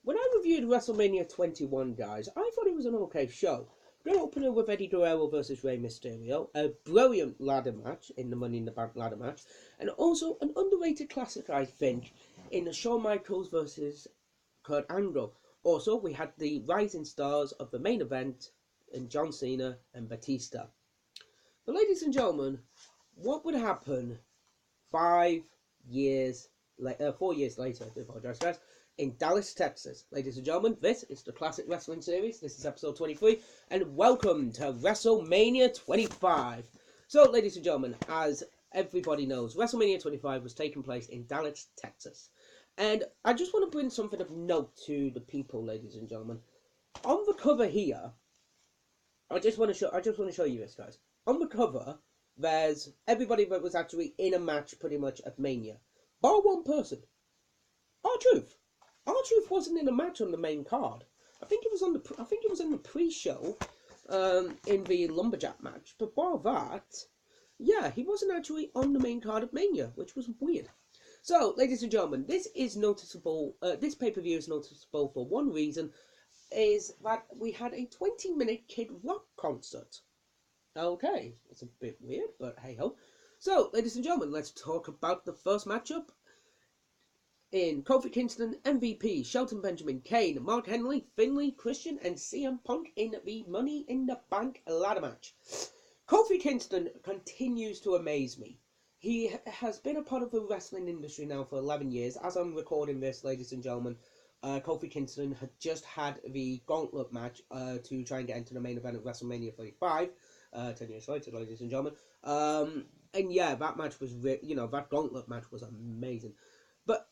When I reviewed WrestleMania 21, guys, I thought it was an okay show. Great opener with Eddie Guerrero versus Rey Mysterio, a brilliant ladder match in the Money in the Bank ladder match, and also an underrated classic, I think, in the Shawn Michaels versus Kurt Angle. Also, we had the rising stars of the main event in John Cena and Batista. But ladies and gentlemen, what would happen 4 years later, I apologize guys, in Dallas, Texas? Ladies and gentlemen, this is the Classic Wrestling Series. This is episode 23, and welcome to WrestleMania 25. So, ladies and gentlemen, as everybody knows, WrestleMania 25 was taking place in Dallas, Texas. And I just want to bring something of note to the people, ladies and gentlemen. On the cover here, I just want to show you this, guys. On the cover, there's everybody that was actually in a match pretty much at Mania, bar one person. R-Truth. R-Truth wasn't in a match on the main card. I think it was on the pre-show, in the Lumberjack match. But bar that, yeah, he wasn't actually on the main card at Mania, which was weird. So, ladies and gentlemen, this is noticeable. This pay-per-view is noticeable for one reason, is that we had a 20-minute Kid Rock concert. Okay, it's a bit weird, but hey-ho. So, ladies and gentlemen, let's talk about the first matchup. In Kofi Kingston, MVP, Shelton Benjamin, Kane, Mark Henry, Finlay, Christian, and CM Punk in the Money in the Bank ladder match. Kofi Kingston continues to amaze me. He has been a part of the wrestling industry now for 11 years. As I'm recording this, ladies and gentlemen, Kofi Kingston had just had the gauntlet match to try and get into the main event of WrestleMania 35. 10 years later, ladies and gentlemen. And yeah, that match was, that gauntlet match was amazing. But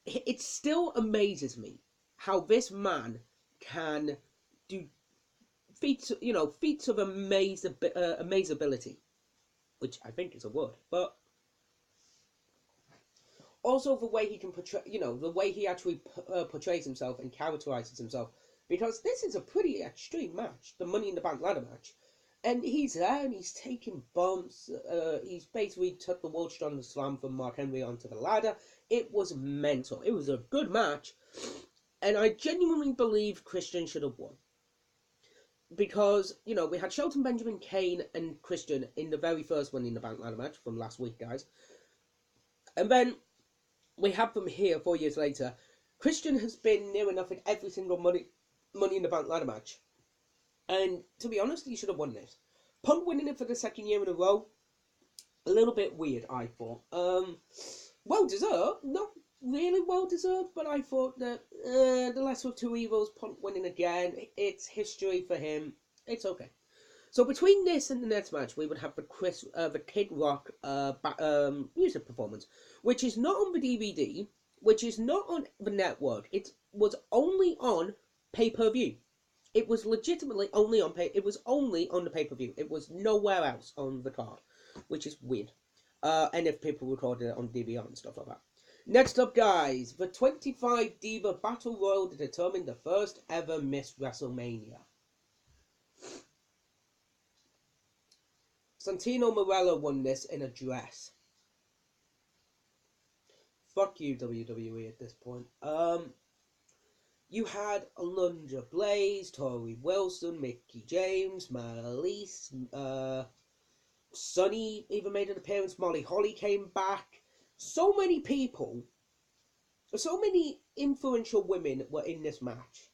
it still amazes me how this man can do feats of amazability, which I think is a word, but also the way he can portray, the way he actually portrays himself and characterizes himself, because this is a pretty extreme match, the Money in the Bank ladder match. And he's there and he's taking bumps. He's basically took the World Strongest Slam from Mark Henry onto the ladder. It was mental. It was a good match. And I genuinely believe Christian should have won. Because, we had Shelton Benjamin, Kane, and Christian in the very first Money in the Bank ladder match from last week, guys. And then we have them here 4 years later. Christian has been near enough in every single Money in the Bank ladder match. And to be honest, he should have won this. Punk winning it for the second year in a row, a little bit weird, I thought. Well deserved, not really well deserved, but I thought that the lesser of two evils, Punk winning again, it's history for him. It's okay. So between this and the next match, we would have the Kid Rock music performance, which is not on the DVD, which is not on the network. It was only on pay-per-view. It was legitimately only on it was only on the pay-per-view. It was nowhere else on the card, which is weird. And if people recorded it on DVR and stuff like that. Next up, guys, the 25 Diva Battle Royal to determine the first ever Miss WrestleMania. Santino Marella won this in a dress. Fuck you, WWE, at this point. You had Alundra Blaze, Tori Wilson, Mickey James, Marlies, Sunny even made an appearance, Molly Holly came back. So many people, so many influential women were in this match.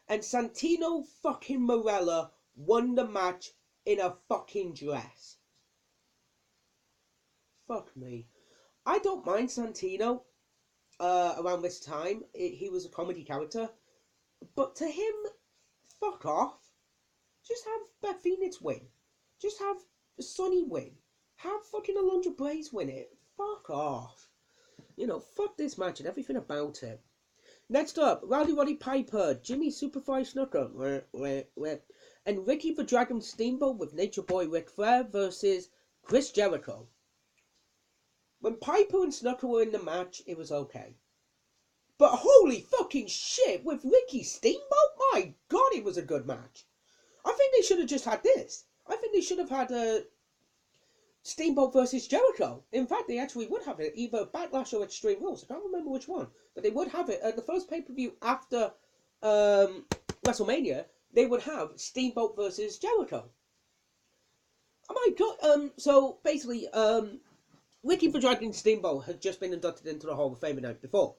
And Santino fucking Marella won the match in a fucking dress. Fuck me. I don't mind Santino. Around this time, he was a comedy character, but to him, fuck off. Just have Beth Phoenix win. Just have Sunny win. Have fucking Alundra Blaze win it. Fuck off. Fuck this match and everything about it. Next up, Rowdy Roddy Piper, Jimmy Superfly Snooker, and Ricky the Dragon Steamboat with Nature Boy Ric Flair versus Chris Jericho. When Piper and Snooker were in the match, it was okay. But holy fucking shit, with Ricky Steamboat? My god, it was a good match. I think they should have just had this. I think they should have had Steamboat versus Jericho. In fact, they actually would have it either Backlash or Extreme Rules. I can't remember which one, but they would have it at the first pay-per-view after WrestleMania. They would have Steamboat versus Jericho. Oh my god! So basically, Ricky the Dragon Steamboat had just been inducted into the Hall of Fame the night before,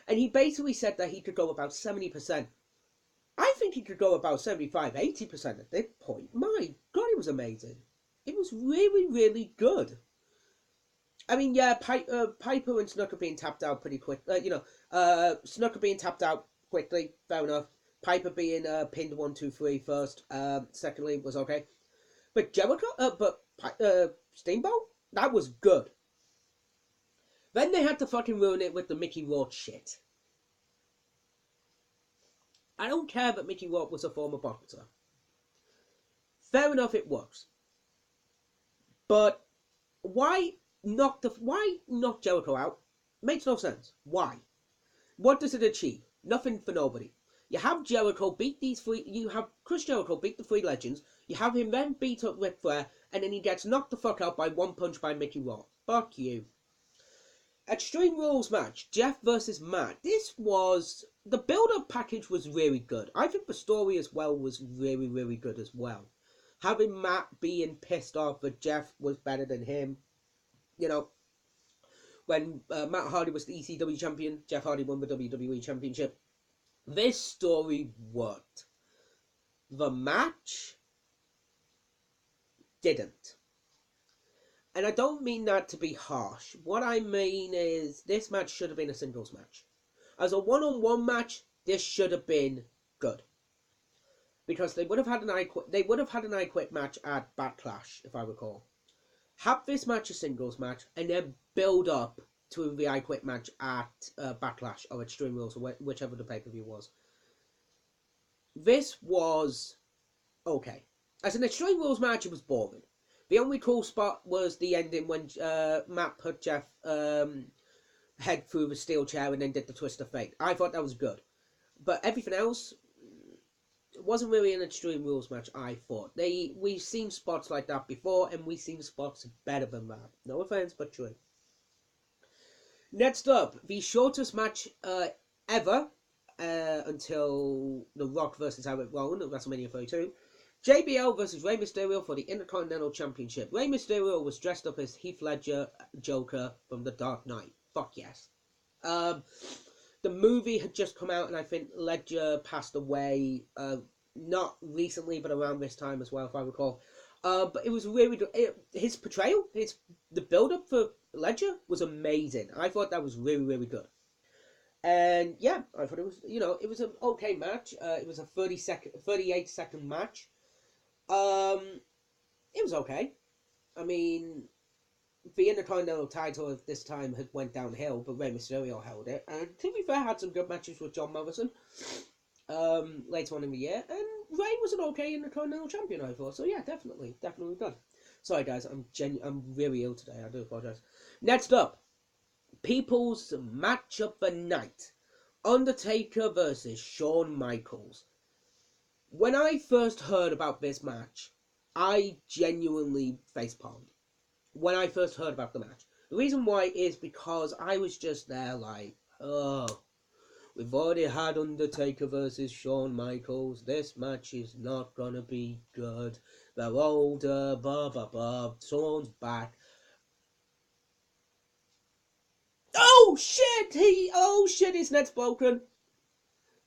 and he basically said that he could go about 70%. I think he could go about 75-80% at this point. My god, it was amazing. It was really, really good. I mean, yeah, Piper and Snooker being tapped out pretty quick. Snooker being tapped out quickly, fair enough. Piper being pinned 1, 2, 3 first. Secondly, was okay. But Jericho, Steamboat, that was good. Then they had to fucking ruin it with the Mickey Rourke shit. I don't care that Mickey Rourke was a former boxer. Fair enough, it works. But why knock Jericho out? Makes no sense. Why? What does it achieve? Nothing for nobody. You have Jericho beat these three. You have Chris Jericho beat the three legends. You have him then beat up Ric Flair, and then he gets knocked the fuck out by one punch by Mickey Rourke. Fuck you. Extreme Rules match, Jeff versus Matt. The build-up package was really good. I think the story as well was really, really good as well. Having Matt being pissed off that Jeff was better than him. You know, when Matt Hardy was the ECW champion, Jeff Hardy won the WWE championship. This story worked. The match didn't. And I don't mean that to be harsh. What I mean is this match should have been a singles match. As a one-on-one match, this should have been good. Because they would have had an I Quit match at Backlash, if I recall. Have this match a singles match, and then build up to the I Quit match at Backlash or Extreme Rules, or whichever the pay-per-view was. This was okay. As an Extreme Rules match, it was boring. The only cool spot was the ending when Matt put Jeff head through the steel chair and then did the twist of fate. I thought that was good. But everything else wasn't really an Extreme Rules match, I thought. We've seen spots like that before, and we've seen spots better than that. No offense, but true. Next up, the shortest match ever until The Rock versus Eric Rowan at WrestleMania 32. JBL versus Rey Mysterio for the Intercontinental Championship. Rey Mysterio was dressed up as Heath Ledger, Joker from The Dark Knight. Fuck yes. The movie had just come out, and I think Ledger passed away, not recently, but around this time as well, if I recall. But it was really good. His portrayal, the build-up for Ledger was amazing. I thought that was really, really good. And yeah, I thought it was, it was an okay match. It was a 38-second match. It was okay. I mean, the Intercontinental title at this time had went downhill, but Rey Mysterio held it. And to be fair, had some good matches with John Morrison later on in the year. And Rey was an okay Intercontinental champion, I thought. So yeah, definitely good. Sorry guys, I'm really ill today. I do apologize. Next up, People's Match of the Night. Undertaker versus Shawn Michaels. When I first heard about this match, I genuinely facepalmed. When I first heard about the match. The reason why is because I was just there like, oh, we've already had Undertaker versus Shawn Michaels. This match is not gonna be good. They're older, blah, blah, blah. Shawn's back. Oh shit, his neck's broken.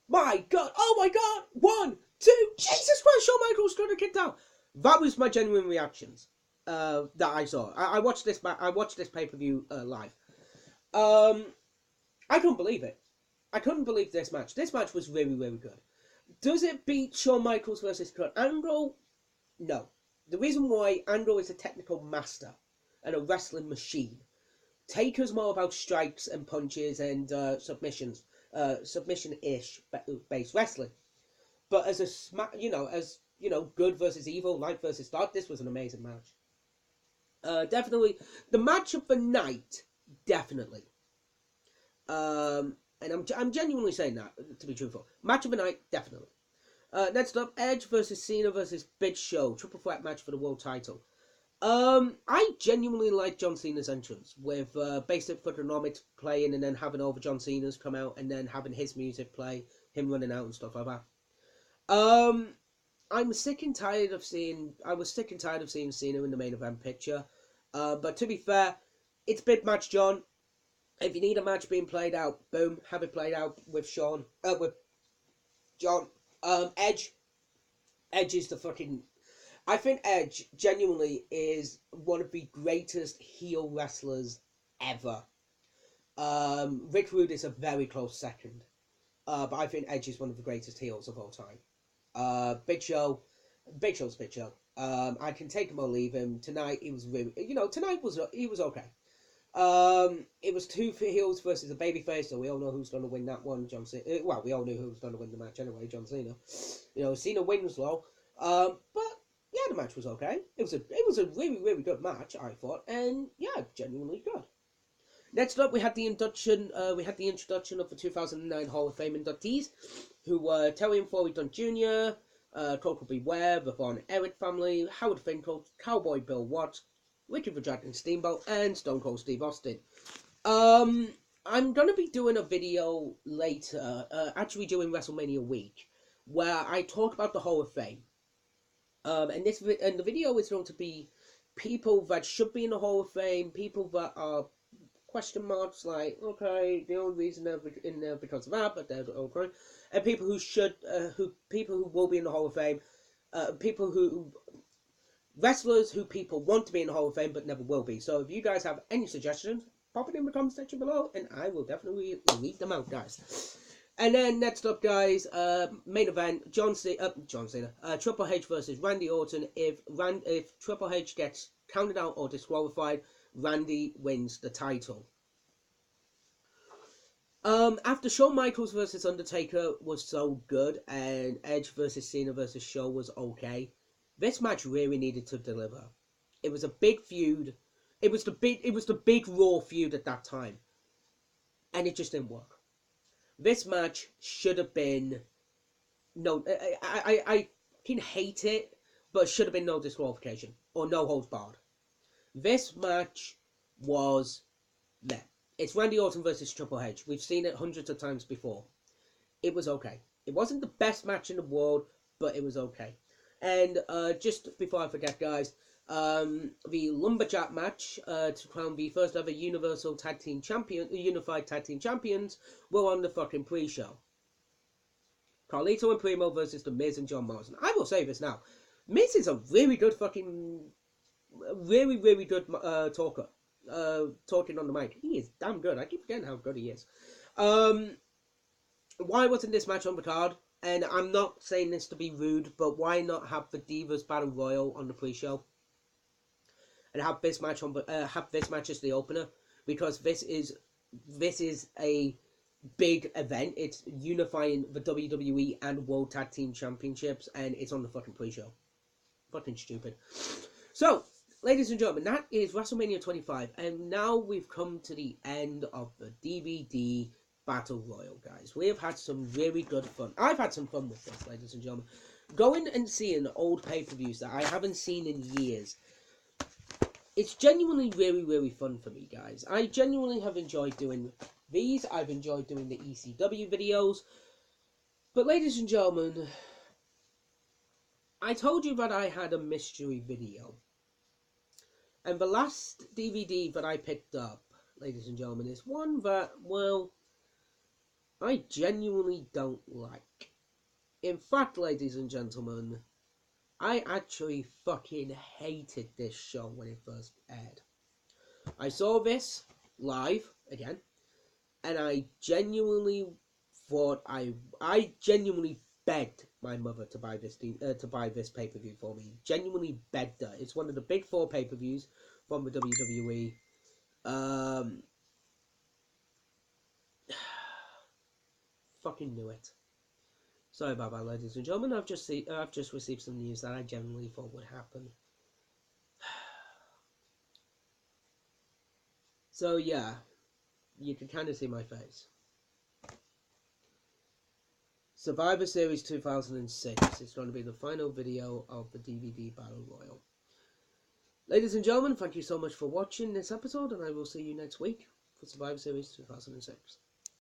My god, oh my god, 1, 2, Jesus Christ, Shawn Michaels got kicked out. That was my genuine reactions that I saw. I watched this pay-per-view live. I couldn't believe it. I couldn't believe this match. This match was really, really good. Does it beat Shawn Michaels versus Kurt Angle? No. The reason why, Angle is a technical master and a wrestling machine. Taker's more about strikes and punches and submissions, submission-ish based wrestling. But as good versus evil, light versus dark, this was an amazing match. Definitely the match of the night. Definitely. And I'm genuinely saying that, to be truthful. Match of the night, definitely. Next up, Edge versus Cena versus Big Show. Triple threat match for the world title. I genuinely like John Cena's entrance with basic Thugonomics playing and then having all the John Cena's come out and then having his music play, him running out and stuff like that. I'm sick and tired of seeing. I was sick and tired of seeing Cena in the main event picture. But to be fair, it's big match John. If you need a match being played out, boom, have it played out with Sean, with John. Edge. Edge is the fucking. I think Edge genuinely is one of the greatest heel wrestlers ever. Rick Rude is a very close second. But I think Edge is one of the greatest heels of all time. Big Show's Big Show. I can take him or leave him. Tonight he was really, tonight he was okay. It was two heels versus a babyface, so we all know who's going to win that one. John Cena. Well, we all knew who was going to win the match anyway. John Cena. Cena wins though. But yeah, the match was okay. It was a really, really good match, I thought, and yeah, genuinely good. Next up, we had the introduction of the 2009 Hall of Fame inductees, who were Terry and Foley Dunn Jr., Coco Beware, the Von Erich family, Howard Finkel, Cowboy Bill Watts, Ricky the Dragon Steamboat, and Stone Cold Steve Austin. I'm gonna be doing a video later, actually during WrestleMania week, where I talk about the Hall of Fame. And the video is going to be people that should be in the Hall of Fame, people that are question marks, like, okay, the only reason they're in there because of that, but they're okay, and people who will be in the Hall of Fame, wrestlers who people want to be in the Hall of Fame but never will be. So if you guys have any suggestions, pop it in the comment section below, and I will definitely read them out, guys. And then next up, guys, main event: John Cena, Triple H versus Randy Orton. If Triple H gets counted out or disqualified, Randy wins the title. After Shawn Michaels versus Undertaker was so good, and Edge versus Cena versus Show was okay, this match really needed to deliver. It was a big feud. It was the big Raw feud at that time, and it just didn't work. This match should have been I can hate it, but should have been no disqualification or no holds barred. This match was meh. It's Randy Orton versus Triple H. We've seen it hundreds of times before. It was okay. It wasn't the best match in the world, but it was okay. And just before I forget, guys, the Lumberjack match to crown the first ever Unified Tag Team Champions were on the fucking pre-show. Carlito and Primo versus The Miz and John Morrison. I will say this now. Miz is a really good really good talker. Talking on the mic. He is damn good. I keep forgetting how good he is. Why wasn't this match on the card? And I'm not saying this to be rude, but why not have the Divas Battle Royal on the pre-show? And have this match as the opener? Because this is a big event. It's unifying the WWE and World Tag Team Championships, and it's on the fucking pre-show. Fucking stupid. So, ladies and gentlemen, that is WrestleMania 25, and now we've come to the end of the DVD Battle Royal, guys. We have had some really good fun. I've had some fun with this, ladies and gentlemen. Going and seeing old pay-per-views that I haven't seen in years. It's genuinely really, really fun for me, guys. I genuinely have enjoyed doing these. I've enjoyed doing the ECW videos. But, ladies and gentlemen, I told you that I had a mystery video. And the last DVD that I picked up, ladies and gentlemen, is one that, well, I genuinely don't like. In fact, ladies and gentlemen, I actually fucking hated this show when it first aired. I saw this live again, and I genuinely thought I genuinely begged my mother to buy this pay-per-view for me. Genuinely begged her. It's one of the big four pay-per-views from the WWE. Fucking knew it. Sorry about that, ladies and gentlemen. I've just received some news that I genuinely thought would happen. So yeah, you can kind of see my face. Survivor Series 2006 is going to be the final video of the DVD Battle Royal. Ladies and gentlemen, thank you so much for watching this episode, and I will see you next week for Survivor Series 2006.